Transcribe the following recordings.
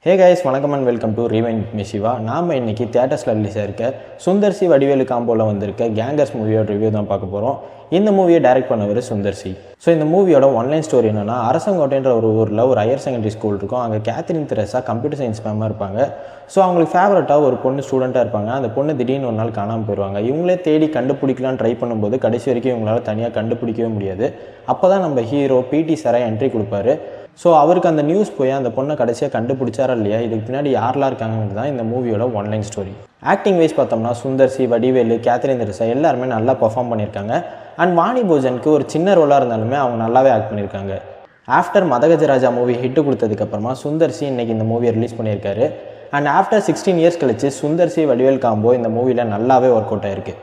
Hey guys, வணக்கம் and welcome to Rewind with me Shiva. நாம இன்னைக்கு தியேட்டர்ஸ்ல ரிலீஸ் ஆயிருக்க சுந்தர் சி வடிவேலு காம்போல வந்திருக்க கேங்கர்ஸ் மூவியோட ரிவ்யூ தான் பார்க்க போறோம். இந்த மூவியை டைரக்ட் பண்ணவர் சுந்தர் சி. ஸோ இந்த மூவியோட ஒன்லைன் ஸ்டோரி என்னன்னா, அரசங்கோட்டைன்ற ஒரு ஊரில் ஒரு ஹையர் செகண்டரி ஸ்கூல் இருக்கும். அங்கே கேத்ரின் தெரசா கம்ப்யூட்டர் சயின்ஸ் மேமாக இருப்பாங்க. ஸோ அவங்களுக்கு ஃபேவரட்டாக ஒரு பொண்ணு ஸ்டூடெண்ட்டாக இருப்பாங்க. அந்த பொண்ணு திடீர்னு ஒரு நாள் காணாமல் போயிடுவாங்க. இவங்களே தேடி கண்டுபிடிக்கலான்னு ட்ரை பண்ணும்போது கடைசி வரைக்கும் இவங்களால தனியாக கண்டுபிடிக்கவே முடியாது. அப்போ தான் நம்ம ஹீரோ பிடி சாரை என்ட்ரி கொடுப்பாரு. ஸோ அவருக்கு அந்த நியூஸ் போய் அந்த பொண்ணை கடைசியாக கண்டுபிடிச்சாரா இல்லையா, இதுக்கு பின்னாடி யாரெல்லாம் இருக்காங்கிறது தான் இந்த மூவியோட ஒன்லைன் ஸ்டோரி. ஆக்டிங் வைஸ் பார்த்தோம்னா சுந்தர் சி, வடிவேலு, கேத்ரின் தெரசா எல்லாருமே நல்லா பர்ஃபார்ம் பண்ணியிருக்காங்க. அண்ட் வாணி போஜனுக்கு ஒரு சின்ன ரோலாக இருந்தாலுமே அவங்க நல்லாவே ஆக்ட் பண்ணியிருக்காங்க. ஆஃப்டர் மதகஜராஜா மூவி ஹிட்டு கொடுத்ததுக்கப்புறமா சுந்தர் சி இன்னைக்கு இந்த மூவியை ரிலீஸ் பண்ணியிருக்காரு. அண்ட் ஆஃப்டர் 16 இயர்ஸ் கழிச்சு சுந்தர் சி வடிவேல் காம்போ இந்த மூவியில் நல்லாவே ஒர்க் அவுட் ஆயிருக்கு.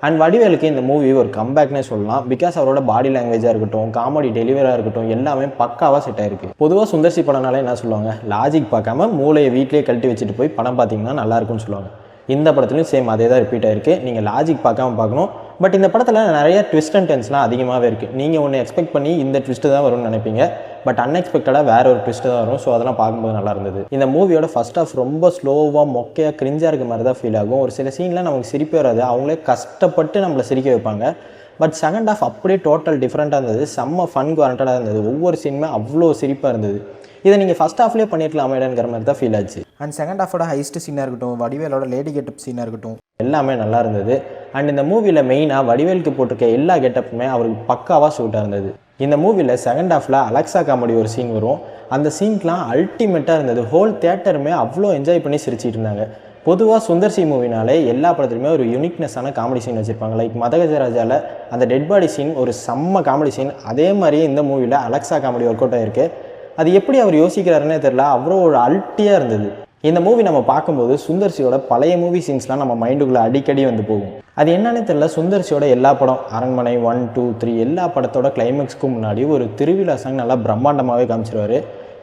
அண்ட் வடிவேலுக்கு இந்த மூவி ஒரு கம்பேக்னே சொல்லலாம். பிகாஸ் அவரோட பாடி லாங்குவேஜாக இருக்கட்டும், காமெடி டெலிவராக இருக்கட்டும், எல்லாமே பக்காவாக செட் ஆயிருக்கு. பொதுவாக சுந்தர் சி படம்னாலே என்ன சொல்லுவாங்க, லாஜிக் பார்க்காம மூளையை வீட்லேயே கழட்டி வச்சுட்டு போய் படம் பார்த்தீங்கன்னா நல்லாயிருக்கும்னு சொல்லுவாங்க. இந்த படத்துலையும் சேம் அதே தான் ரிப்பீட் ஆயிருக்கு. நீங்கள் லாஜிக் பார்க்காம பார்க்கணும். பட் இந்த படத்தில் நிறைய ட்விஸ்ட் அண்ட் டென்ஸ்லாம் அதிகமாகவே இருக்குது. நீங்கள் ஒன்று எக்ஸ்பெக்ட் பண்ணி இந்த ட்விஸ்ட்டு தான் வரும்னு நினைப்பீங்க. பட் அன்எக்ஸ்பெக்டடாக வேற ஒரு ட்விஸ்ட்டு தான் வரும். ஸோ அதெல்லாம் பார்க்கும்போது நல்லா இருந்தது. இந்த மூவியோட ஃபர்ஸ்ட் ஆஃப் ரொம்ப ஸ்லோவாக மொக்கையாக கிரிஞ்சாக இருக்க மாதிரி தான் ஃபீல் ஆகும். ஒரு சில சீன்லாம் நமக்கு சிரிப்பு வராது. அவங்களே கஷ்டப்பட்டு நம்மளை சிரிக்க வைப்பாங்க. பட் செகண்ட் ஆஃப் அப்படியே டோட்டல் டிஃப்ரெண்ட்டாக இருந்தது. செம்ம ஃபன் குவாரண்டடாக இருந்தது. ஒவ்வொரு சீனுமே அவ்வளோ சிரிப்பாக இருந்தது. இதை நீங்கள் ஃபஸ்ட் ஹாஃப்லேயே பண்ணியிருக்கலாமேங்கிற மாதிரி தான் ஃபீல் ஆச்சு. அண்ட் செகண்ட் ஹாஃபோட ஹைஸ்ட் சீனாக இருக்கட்டும், வடிவேலோட லேடி கெட்டப் சீனாக இருக்கட்டும், எல்லாமே நல்லா இருந்தது. அண்ட் இந்த மூவியில் மெயினாக வடிவேலுக்கு போட்டிருக்க எல்லா கெட்டப்புமே அவருக்கு பக்காவாக ஷூட்டாக இருந்தது. இந்த மூவியில் செகண்ட் ஹாஃபில் அலெக்சா காமெடி ஒரு சீன் வரும். அந்த சீன்லாம் அல்டிமேட்டாக இருந்தது. ஹோல் தியேட்டருமே அவ்வளோ என்ஜாய் பண்ணி சிரிச்சிட்டு இருந்தாங்க. பொதுவாக சுந்தர் சி மூவினாலே எல்லா படத்துலையுமே ஒரு யூனிக்னஸான காமெடி சீன் வச்சுருப்பாங்க. லைக் மதகஜராஜாவில் அந்த டெட் பாடி சீன் ஒரு செம்ம காமெடி சீன். அதே மாதிரியே இந்த மூவியில் அலெக்சா காமெடி ஒர்க் அவுட் ஆகிருக்கு. அது எப்படி அவர் யோசிக்கிறாருன்னே தெரில, அவ்வளோ ஒரு அல்ட்டியாக இருந்தது. இந்த மூவி நம்ம பார்க்கும்போது சுந்தர் சியோட பழைய மூவி சீன்ஸ்லாம் நம்ம மைண்டுக்குள்ளே அடிக்கடி வந்து போகும். அது என்னன்னு தெரியல, சுந்தர் சியோட எல்லா படம் அரண்மனை 1, 2, 3 எல்லா படத்தோட கிளைமேக்ஸ்க்கு முன்னாடி ஒரு திருவிழா சாங் நல்லா பிரம்மாண்டமாகவே காமிச்சிருவார்.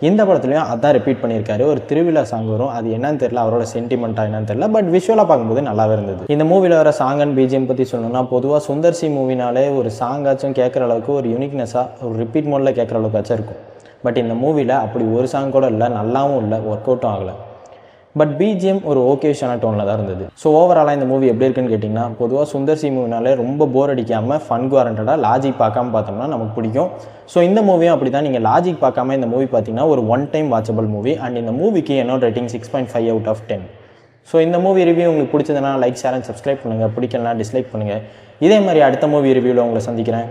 இந்த படத்துலையும் அதான் ரிப்பீட் பண்ணியிருக்காரு. ஒரு திருவிழா சாங் வரும். அது என்னன்னு தெரியல, அவரோட சென்டிமெண்ட்டாக என்னன்னு தெரியல. பட் விஷுவலாக பார்க்கும்போது நல்லாவே இருந்தது. இந்த மூவியில் வர சாங் அண்ட் பிஜிஎம் பற்றி சொல்லணும்னா, பொதுவாக சுந்தர் சி மூவினாலே ஒரு சாங்காச்சும் கேட்குற அளவுக்கு ஒரு யூனிக்னஸாக ஒரு ரிப்பீட் மோடில் கேட்குற அளவுக்காச்சும் இருக்கும். பட் இந்த மூவியில் அப்படி ஒரு சாங் கூட இல்லை, நல்லாவும் இல்லை, ஒர்க் அவுட்டும் ஆகலை. பட் பிஜிஎம் ஒரு ஓகேஷான டோனில் தான் இருந்தது. ஸோ ஓவராலாக இந்த மூவி எப்படி இருக்குன்னு கேட்டிங்கன்னா, பொதுவாக சுந்தர் சி மூவினாலே ரொம்ப போர் அடிக்காமல் ஃபன் குவாரண்டடாக லாஜிக் பார்க்காம பார்த்தோம்னா நமக்கு பிடிக்கும். ஸோ இந்த மூவியும் அப்படி தான். நீங்கள் லாஜிக் பார்க்காம இந்த மூவி பார்த்தீங்கன்னா ஒரு one time watchable movie. And இந்த மூவிக்கு என்னோட ரேட்டிங் 6.5 out of 10. ஸோ இந்த மூவி ரிவ்யூ உங்களுக்கு பிடிச்சதுன்னா லைக், ஷேர் அண்ட் சப்ஸ்கிரைப் பண்ணுங்கள். பிடிக்கலாம் டிஸ்லைக் பண்ணுங்கள். இதே மாதிரி அடுத்த மூவி ரிவ்யூவில் உங்களை சந்திக்கிறேன்.